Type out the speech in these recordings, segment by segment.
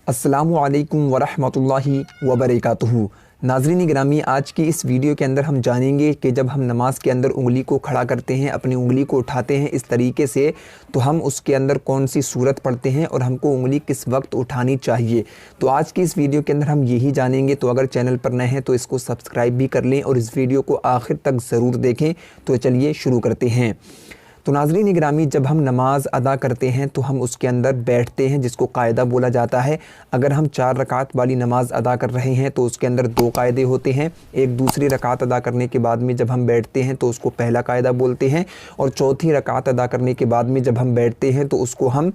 अस्सलामु अलैकुम वरहमतुल्लाहि वबरकातुहू। नाज़रीन ग्रामी, आज की इस वीडियो के अंदर हम जानेंगे कि जब हम नमाज़ के अंदर उंगली को खड़ा करते हैं, अपनी उंगली को उठाते हैं इस तरीके से, तो हम उसके अंदर कौन सी सूरत पढ़ते हैं और हमको उंगली किस वक्त उठानी चाहिए। तो आज की इस वीडियो के अंदर हम यही जानेंगे। तो अगर चैनल पर नए हैं तो इसको सब्सक्राइब भी कर लें और इस वीडियो को आखिर तक ज़रूर देखें। तो चलिए शुरू करते हैं। तो नाज़रीन ग्रामी, जब हम नमाज़ अदा करते हैं तो हम उसके अंदर बैठते हैं, जिसको कायदा बोला जाता है। अगर हम 4 रकात वाली नमाज़ अदा कर रहे हैं तो उसके अंदर 2 कायदे होते हैं। एक दूसरी रकात अदा करने के बाद में जब हम बैठते हैं तो उसको पहला कायदा बोलते हैं, और चौथी रकात अदा करने के बाद में जब हम बैठते हैं तो उसको हम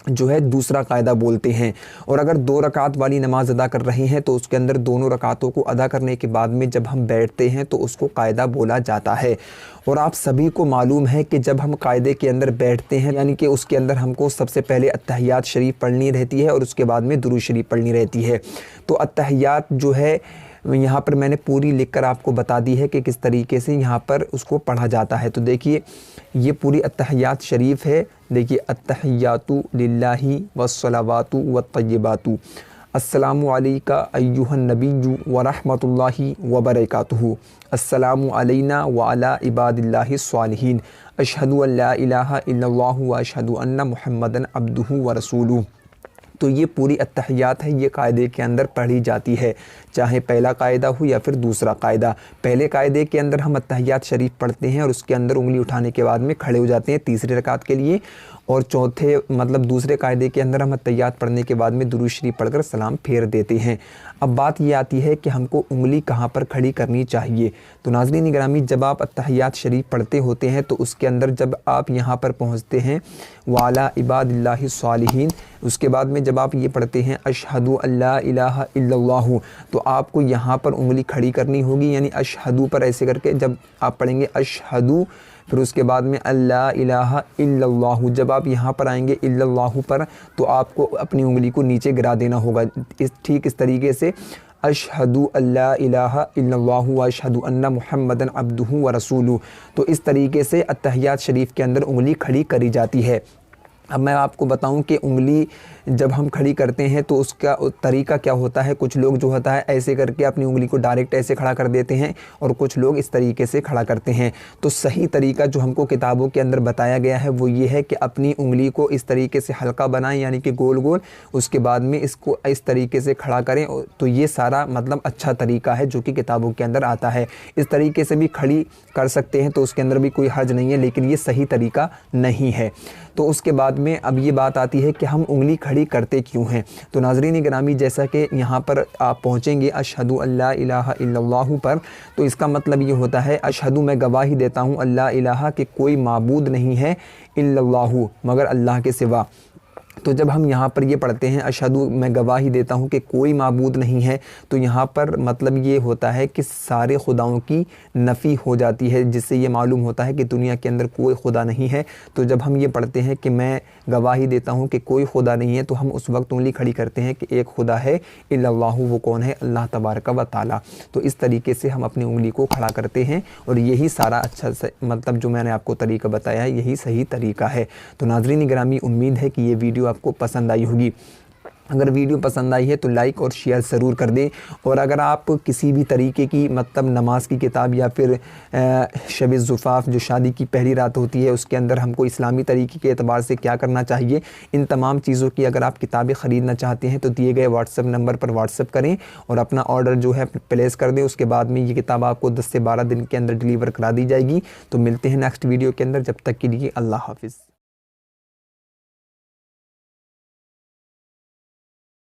दूसरा कायदा बोलते हैं। और अगर 2 रकात वाली नमाज़ अदा कर रहे हैं तो उसके अंदर दोनों रकातों को अदा करने के बाद में जब हम बैठते हैं तो उसको कायदा बोला जाता है। और आप सभी को मालूम है कि जब हम कायदे के अंदर बैठते हैं, यानी कि उसके अंदर हमको सबसे पहले अत्तहियात शरीफ पढ़नी रहती है और उसके बाद में दुरूद शरीफ पढ़नी रहती है। तो अत्तहियात जो है यहाँ पर मैंने पूरी लिखकर आपको बता दी है कि किस तरीके से यहाँ पर उसको पढ़ा जाता है। तो देखिए, ये पूरी अत्तहियात शरीफ है। देखिए, अत्तहियातु लिल्लाहि वस्सलावातु वत्तय्यिबातु, अस्सलामु अलैका अय्युहन नबिय्यु व रहमतुल्लाहि व बरकातुहू, अस्सलामु अलैना व अला इबादिल्लाहि स्वालिहीन, अशहदु अल्ला इलाहा इल्लल्लाहु व अशहदु अन्ना मुहम्मदन अब्दुहु व रसूलुहु। तो ये पूरी अत्तहियात है, ये कायदे के अंदर पढ़ी जाती है, चाहे पहला कायदा हो या फिर दूसरा कायदा। पहले कायदे के अंदर हम अत्तहियात शरीफ पढ़ते हैं और उसके अंदर उंगली उठाने के बाद में खड़े हो जाते हैं तीसरी रकात के लिए, और चौथे दूसरे कायदे के अंदर हम अत्तहियात पढ़ने के बाद में दुरूद शरीफ पढ़कर सलाम फेर देते हैं। अब बात ये आती है कि हमको उंगली कहाँ पर खड़ी करनी चाहिए। तो नाज़रीन ग्रामी, जब आप अत्तहियात शरीफ पढ़ते होते हैं तो उसके अंदर जब आप यहाँ पर पहुँचते हैं वाला इबादिल्लाहि स्वालिहीन, उसके बाद में जब आप ये पढ़ते हैं अशहदु अल्ला इलाहा इल्लल्लाहु, तो आपको यहाँ पर उंगली खड़ी करनी होगी। यानी अशहदु पर ऐसे करके जब आप पढ़ेंगे अशहदु, फिर उसके बाद में अल्ला इलाहा इल्लल्लाहु, जब आप यहाँ पर आएंगे इल्लल्लाहु पर, तो आपको अपनी उंगली को नीचे गिरा देना होगा। ठीक इस तरीके से अशहदु अल्ला इलाहा इल्लल्लाहु व अशहदु अन्ना मुहम्मदन अब्दुहु व रसूलुहु। तो इस तरीके से अत्तहियात शरीफ के अंदर उंगली खड़ी करी जाती है। अब मैं आपको बताऊं कि उंगली जब हम खड़ी करते हैं तो उसका तरीका क्या होता है। कुछ लोग जो होता है ऐसे करके अपनी उंगली को डायरेक्ट ऐसे खड़ा कर देते हैं, और कुछ लोग इस तरीके से खड़ा करते हैं। तो सही तरीका जो हमको किताबों के अंदर बताया गया है वो ये है कि अपनी उंगली को इस तरीके से हल्का बनाएं, यानी कि गोल गोल, उसके बाद में इसको इस तरीके से खड़ा करें। तो ये सारा अच्छा तरीका है जो कि किताबों के अंदर आता है। इस तरीके से भी खड़ी कर सकते हैं तो उसके अंदर भी कोई हर्ज नहीं है, लेकिन ये सही तरीका नहीं है। तो उसके बाद में अब ये बात आती है कि हम उंगली खड़ी करते क्यों हैं। तो नाज़रीन ग्रामी, जैसा कि यहाँ पर आप पहुँचेंगे अशहदु अल्ला इलाहा इल्लल्लाहु पर, तो इसका मतलब ये होता है अशहदु, मैं गवाही देता हूँ, अल्ला इलाहा कि कोई माबूद नहीं है, इल्लल्लाहु मगर अल्लाह के सिवा। तो जब हम यहाँ पर ये पढ़ते हैं अशहदु, मैं गवाही देता हूँ कि कोई माबूद नहीं है, तो यहाँ पर मतलब ये होता है कि सारे खुदाओं की नफ़ी हो जाती है, जिससे ये मालूम होता है कि दुनिया के अंदर कोई खुदा नहीं है। तो जब हम ये पढ़ते हैं कि मैं गवाही देता हूँ कि कोई खुदा नहीं है, तो हम उस वक्त उंगली खड़ी करते हैं कि एक खुदा है, इल्लल्लाहु, वो कौन है, अल्लाह तबारक व ताला। तो इस तरीके से हम अपनी उंगली को खड़ा करते हैं, और यही सारा अच्छा जो मैंने आपको तरीका बताया है, यही सही तरीका है। तो नाज़रीन ग्रामी, उम्मीद है कि ये वीडियो आपको पसंद आई होगी। अगर वीडियो पसंद आई है तो लाइक और शेयर ज़रूर कर दें। और अगर आप किसी भी तरीके की नमाज की किताब या फिर शब ज़ुफ़ाफ़, जो शादी की पहली रात होती है, उसके अंदर हमको इस्लामी तरीके के एतबार से क्या करना चाहिए, इन तमाम चीज़ों की अगर आप किताबें ख़रीदना चाहते हैं तो दिए गए व्हाट्सएप नंबर पर व्हाट्सएप करें और अपना ऑर्डर जो है प्लेस कर दें। उसके बाद में ये किताब आपको 10 से 12 दिन के अंदर डिलीवर करा दी जाएगी। तो मिलते हैं नेक्स्ट वीडियो के अंदर, जब तक के लिए अल्लाह हाफ़िज़।